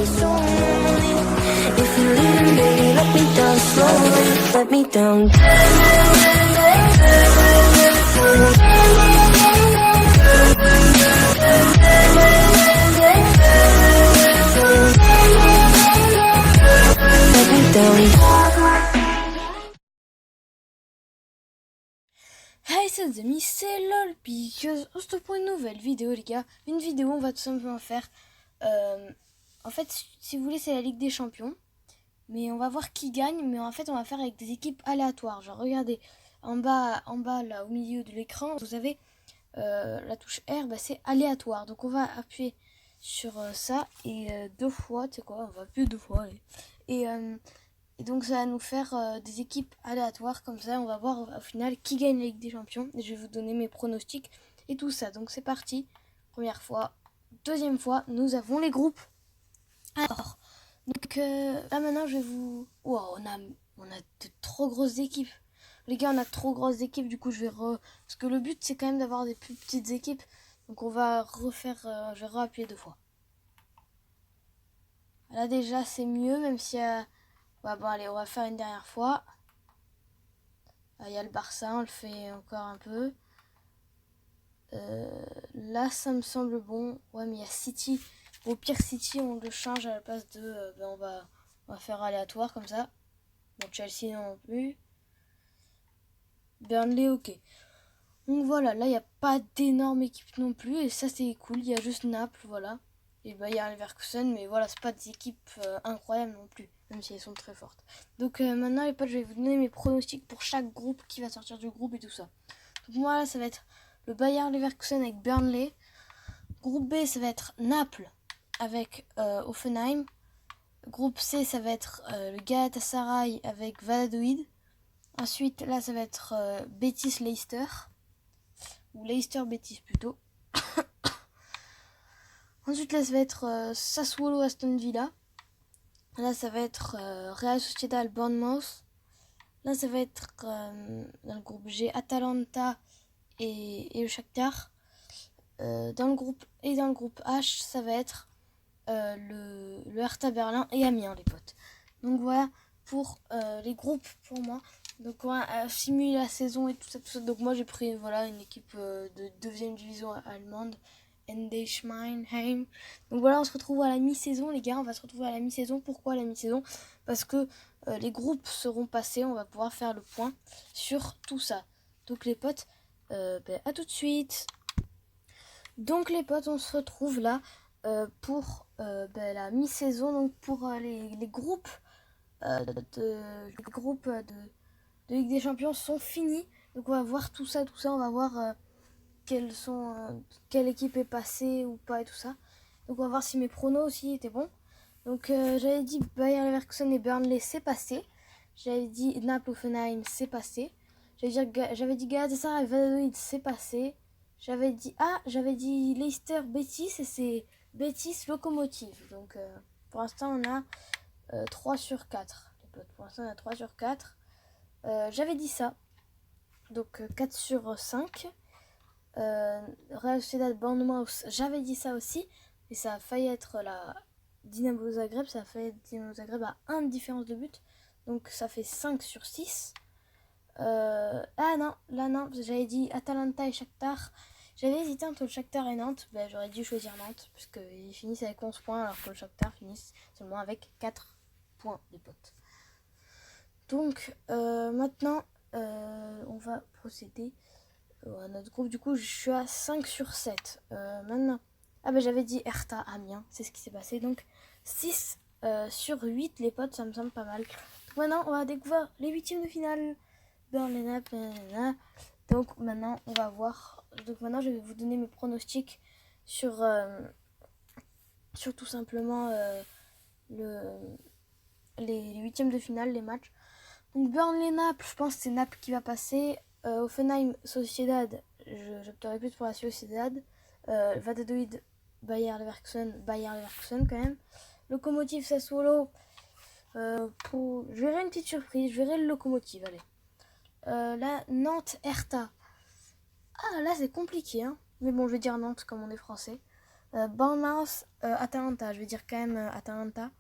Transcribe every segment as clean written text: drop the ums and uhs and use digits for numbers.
be so lonely. If you're leaving, baby, let me down slowly. Let me down. Let me down. Hey c'est les amis, c'est LOL Because. On se retrouve pour une nouvelle vidéo les gars. Une vidéo on va tout simplement faire en fait si vous voulez c'est la Ligue des Champions. Mais on va voir qui gagne, mais en fait on va faire avec des équipes aléatoires. Genre regardez en bas là au milieu de l'écran, vous avez la touche R, bah, c'est aléatoire. Donc on va appuyer sur ça et deux fois, tu sais quoi, on va appuyer deux fois allez. Et donc ça va nous faire des équipes aléatoires comme ça. On va voir au final qui gagne la Ligue des Champions. Et je vais vous donner mes pronostics et tout ça. Donc c'est parti. Première fois. Deuxième fois, nous avons les groupes. Alors, donc là maintenant je vais vous... Wow, on a de trop grosses équipes. Les gars, on a trop grosses équipes. Du coup je vais parce que le but c'est quand même d'avoir des plus petites équipes. Donc on va refaire... je vais réappuyer deux fois. Là déjà c'est mieux même si... Ouais, bon allez, on va faire une dernière fois. Il y a le Barça, on le fait encore un peu. Là, ça me semble bon. Ouais, mais il y a City. Au pire, City, on le change à la place de... on va faire aléatoire comme ça. Bon, Chelsea non plus. Burnley, ok. Donc voilà, là, il n'y a pas d'énorme équipe non plus. Et ça, c'est cool. Il y a juste Naples, voilà. Et Bayer Leverkusen, mais voilà, c'est pas des équipes incroyables non plus, même si elles sont très fortes. Donc maintenant les potes, je vais vous donner mes pronostics pour chaque groupe qui va sortir du groupe et tout ça. Donc moi là, ça va être le Bayer Leverkusen avec Burnley. Groupe B, ça va être Naples avec Hoffenheim. Groupe C, ça va être le Galatasaray avec Valladolid. Ensuite, là, ça va être Betis Leicester. Ou Leicester Betis plutôt. Ensuite, là, ça va être Sassuolo Aston Villa. Là, ça va être Real Sociedad Bournemouth. Là, ça va être dans le groupe G, Atalanta et le Shakhtar. Dans le groupe H, ça va être le Hertha Berlin et Amiens, les potes. Donc voilà pour les groupes pour moi. Donc on va simuler la saison et tout ça. Donc moi, j'ai pris voilà une équipe de 2e division allemande. Endeshmeinheim. Donc voilà, on se retrouve à la mi-saison les gars, on va se retrouver à la mi-saison. Pourquoi la mi-saison? Parce que les groupes seront passés, on va pouvoir faire le point sur tout ça. Donc les potes, à tout de suite. Donc les potes, on se retrouve là pour la mi-saison, donc pour les groupes de Ligue des Champions sont finis. Donc on va voir tout ça, on va voir quelle équipe est passée ou pas et tout ça. Donc on va voir si mes pronos aussi étaient bons. Donc j'avais dit Bayer Leverkusen et Burnley, c'est passé. J'avais dit Naples Offenheim, c'est passé. J'avais dit Galatasaray et Valladolid, c'est passé. J'avais dit Leicester Betis et c'est Betis Locomotive. Donc pour l'instant on a 3 sur 4. Pour l'instant on a 3 sur 4. J'avais dit ça. Donc 4 sur 5. Real Sociedad Bournemouth, j'avais dit ça aussi, et ça a failli être la Dinamo Zagreb, ça a failli être Dinamo Zagreb à 1 de différence de but, donc ça fait 5 sur 6. Ah non, là non, j'avais dit Atalanta et Shakhtar. J'avais hésité entre le Shakhtar et Nantes, j'aurais dû choisir Nantes, puisqu'ils finissent avec 11 points, alors que le Shakhtar finissent seulement avec 4 points, les potes. Donc maintenant, on va procéder à notre groupe. Du coup je suis à 5 sur 7 maintenant. J'avais dit Hertha Amiens, c'est ce qui s'est passé. Donc 6 sur 8 les potes, ça me semble pas mal. Donc maintenant on va découvrir les 8e de finale. Donc maintenant on va voir. Donc maintenant je vais vous donner mes pronostics sur tout simplement les 8e de finale, les matchs. Donc Burnley-Naples, je pense que c'est Naples qui va passer. Hoffenheim, Sociedad, j'opterai plus pour la Sociedad. Valladolid, Bayer Leverkusen quand même. Locomotive, Sassuolo. Je verrai une petite surprise, je verrai le Locomotive, allez. Là, Nantes, Hertha. Ah, là c'est compliqué, hein. Mais bon, je vais dire Nantes comme on est français. Bournemouth, Atalanta, je vais dire quand même Atalanta.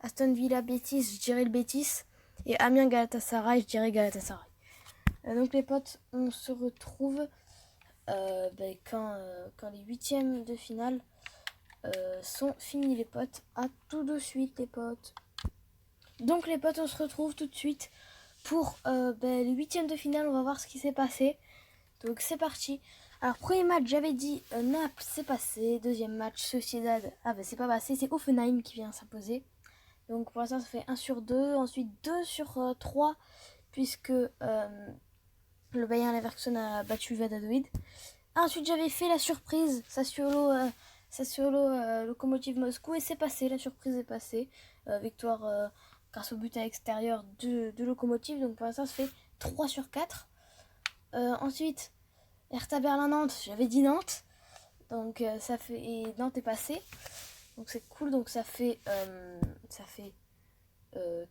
Aston Villa, Betis, je dirais le Betis. Et Amiens, Galatasaray, je dirais Galatasaray. Donc les potes, on se retrouve quand les huitièmes de finale sont finis les potes. À tout de suite les potes. Donc les potes, on se retrouve tout de suite pour les huitièmes de finale. On va voir ce qui s'est passé. Donc c'est parti. Alors premier match, j'avais dit Naples, c'est passé. Deuxième match, Sociedad, c'est pas passé. C'est Hoffenheim qui vient s'imposer. Donc pour l'instant ça fait 1 sur 2. Ensuite 2 sur 3 puisque le Bayer Leverkusen a battu Valladolid. Ensuite j'avais fait la surprise Sassuolo Lokomotiv Moscou et c'est passé, la surprise est passée. Victoire grâce au but à l'extérieur de Lokomotiv. Donc pour l'instant ça fait 3 sur 4. Ensuite Hertha Berlin-Nantes, j'avais dit Nantes. Donc ça fait, et Nantes est passé. Donc c'est cool, donc ça fait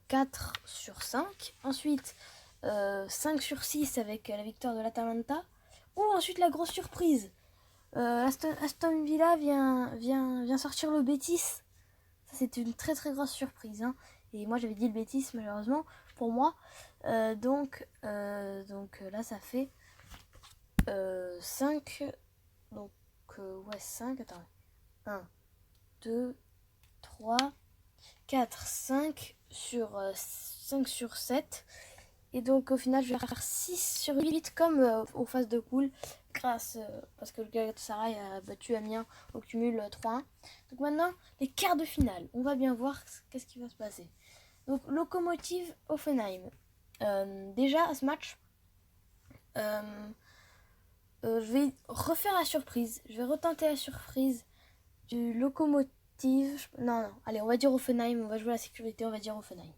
4 sur 5. Ensuite 5 sur 6 avec la victoire de l'Atalanta. Ensuite la grosse surprise. Aston Villa vient sortir le Betis. Ça c'est une très très grosse surprise. Hein. Et moi j'avais dit le Betis malheureusement pour moi. Donc là ça fait 5. Donc 5. Attends. 1, 2, 3, 4, 5 sur 7. Et donc au final je vais faire 6 sur 8 comme aux phases de poule parce que le Galatasaray a battu Amiens au cumul 3-1. Donc maintenant les quarts de finale, on va bien voir qu'est-ce qui va se passer. Donc Lokomotiv Hoffenheim. Déjà à ce match je vais refaire la surprise, je vais retenter la surprise du Lokomotiv. Non, allez, on va dire Hoffenheim, on va jouer à la sécurité, on va dire Hoffenheim.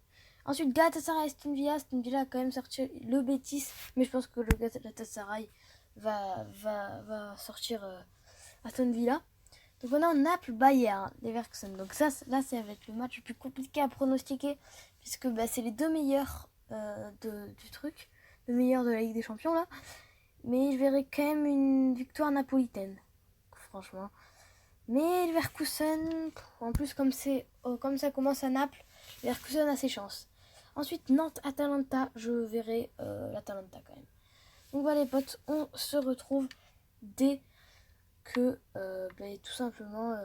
Ensuite, Galatasaray, Aston Villa a quand même sorti le Betis, mais je pense que le Galatasaray va sortir Aston Villa. Donc on a Naples, Bayern, Leverkusen. Donc ça, là, ça va être le match le plus compliqué à pronostiquer, puisque c'est les deux meilleurs du truc, le meilleur de la Ligue des Champions, là. Mais je verrai quand même une victoire napolitaine, franchement. Mais Leverkusen, en plus comme ça commence à Naples, Leverkusen a ses chances. Ensuite Nantes-Atalanta, je verrai l'Atalanta quand même. Donc voilà les potes, on se retrouve dès que tout simplement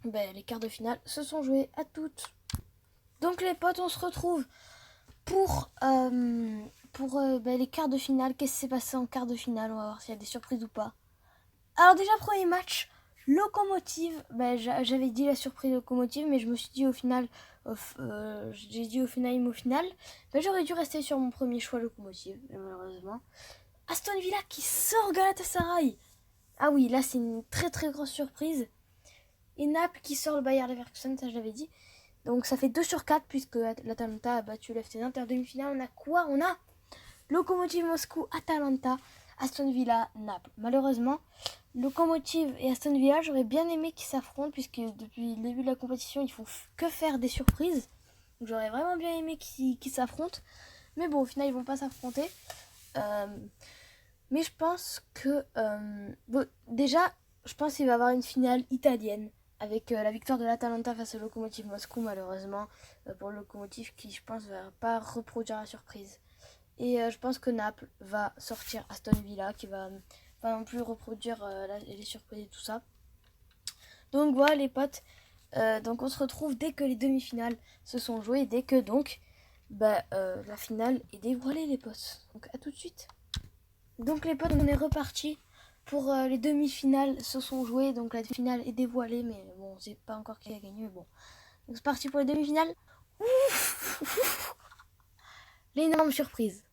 les quarts de finale se sont joués. À toutes. Donc les potes, on se retrouve pour les quarts de finale. Qu'est-ce qui s'est passé en quarts de finale? On va voir s'il y a des surprises ou pas. Alors déjà premier match, Lokomotiv, j'avais dit la surprise Lokomotiv, mais je me suis dit au final, j'ai dit Hoffenheim au final, j'aurais dû rester sur mon premier choix Lokomotiv, malheureusement. Aston Villa qui sort Galatasaray. Ah oui, là c'est une très très grosse surprise. Et Naples qui sort le Bayer Leverkusen, ça je l'avais dit. Donc ça fait 2 sur 4 puisque l'Atalanta a battu l'FC Nantes. En demi-finale, on a quoi? On a Lokomotiv Moscou, Atalanta, Aston Villa, Naples. Malheureusement, Lokomotiv et Aston Villa, j'aurais bien aimé qu'ils s'affrontent puisque depuis le début de la compétition, ils font que faire des surprises. Donc j'aurais vraiment bien aimé qu'ils s'affrontent. Mais bon, au final, ils vont pas s'affronter. Mais je pense que... déjà, je pense qu'il va y avoir une finale italienne avec la victoire de l'Atalanta face au Lokomotiv Moscou, malheureusement. Pour le Lokomotiv qui, je pense, va pas reproduire la surprise. Et je pense que Naples va sortir Aston Villa qui va pas non plus reproduire les surprises et tout ça. Donc voilà les potes. Donc on se retrouve dès que les demi-finales se sont jouées. Dès que donc la finale est dévoilée les potes. Donc à tout de suite. Donc les potes, on est reparti pour les demi-finales se sont jouées. Donc la finale est dévoilée. Mais bon, c'est pas encore qui a gagné. Mais bon. Donc c'est parti pour les demi-finales. L'énorme surprise.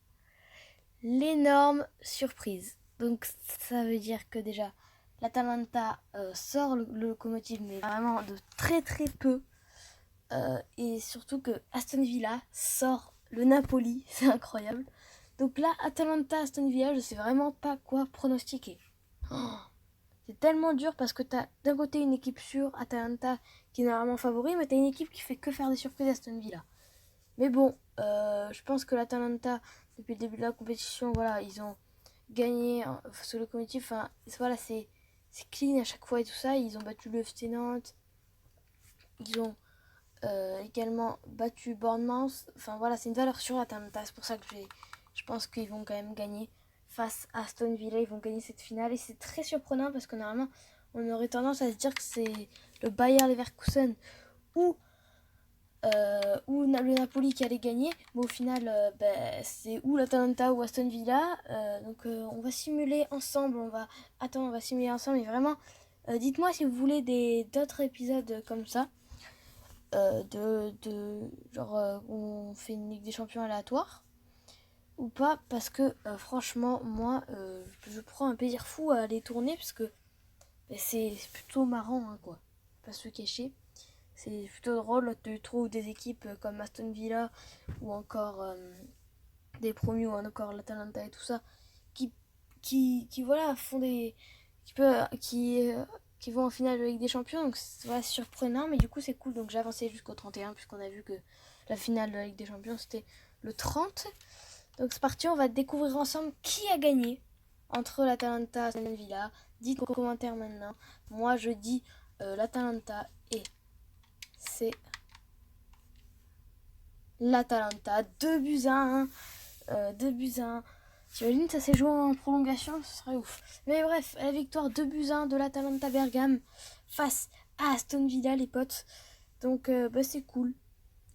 L'énorme surprise. Donc ça veut dire que déjà l'Atalanta sort le Lokomotiv, mais vraiment de très très peu. Et surtout que Aston Villa sort le Napoli. C'est incroyable. Donc là, Atalanta-Aston Villa, je sais vraiment pas quoi pronostiquer. C'est tellement dur parce que t'as d'un côté une équipe sûre, Atalanta, qui est normalement favori, mais t'as une équipe qui fait que faire des surprises à Aston Villa. Mais bon, je pense que l'Atalanta, depuis le début de la compétition, voilà, ils ont gagné face au Lokomotiv. Enfin, voilà, c'est c'est clean à chaque fois et tout ça. Ils ont battu le FC Nantes. Ils ont également battu Bournemouth. Enfin voilà, c'est une valeur sûre l'Atalanta. C'est pour ça que je pense qu'ils vont quand même gagner face à Aston Villa. Ils vont gagner cette finale et c'est très surprenant parce que normalement on aurait tendance à se dire que c'est le Bayer Leverkusen ou le Napoli qui allait gagner, mais au final c'est ou l'Atalanta ou Aston Villa. Donc on va simuler ensemble, on va simuler ensemble et vraiment dites-moi si vous voulez d'autres épisodes comme ça, genre on fait une Ligue des Champions aléatoire ou pas, parce que franchement moi je prends un plaisir fou à les tourner parce que c'est plutôt marrant hein, quoi, pas se cacher. C'est plutôt drôle, tu trouves des équipes comme Aston Villa ou encore des promus ou encore l'Atalanta et tout ça qui voilà font des qui vont en finale de Ligue des Champions, donc c'est voilà, surprenant mais du coup c'est cool. Donc j'ai avancé jusqu'au 31 puisqu'on a vu que la finale de la Ligue des Champions c'était le 30. Donc c'est parti, on va découvrir ensemble qui a gagné entre l'Atalanta et Aston Villa. Dites en commentaire maintenant. Moi je dis l'Atalanta et c'est l'Atalanta, 2-1. 2-1. T'imagines, ça s'est joué en prolongation, ce serait ouf. Mais bref, la victoire 2-1 de l'Atalanta Bergame face à Aston Villa, les potes. Donc, c'est cool.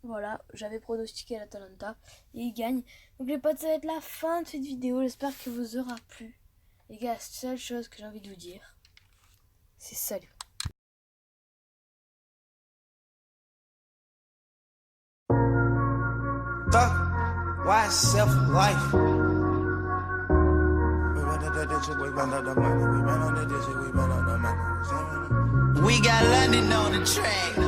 Voilà, j'avais pronostiqué l'Atalanta et ils gagnent. Donc, les potes, ça va être la fin de cette vidéo. J'espère que vous aura plu. Les gars, la seule chose que j'ai envie de vous dire, c'est salut. Why self-life? We run up the digit, we run up the money. We run on the digit, we run up the money. We got London on the track.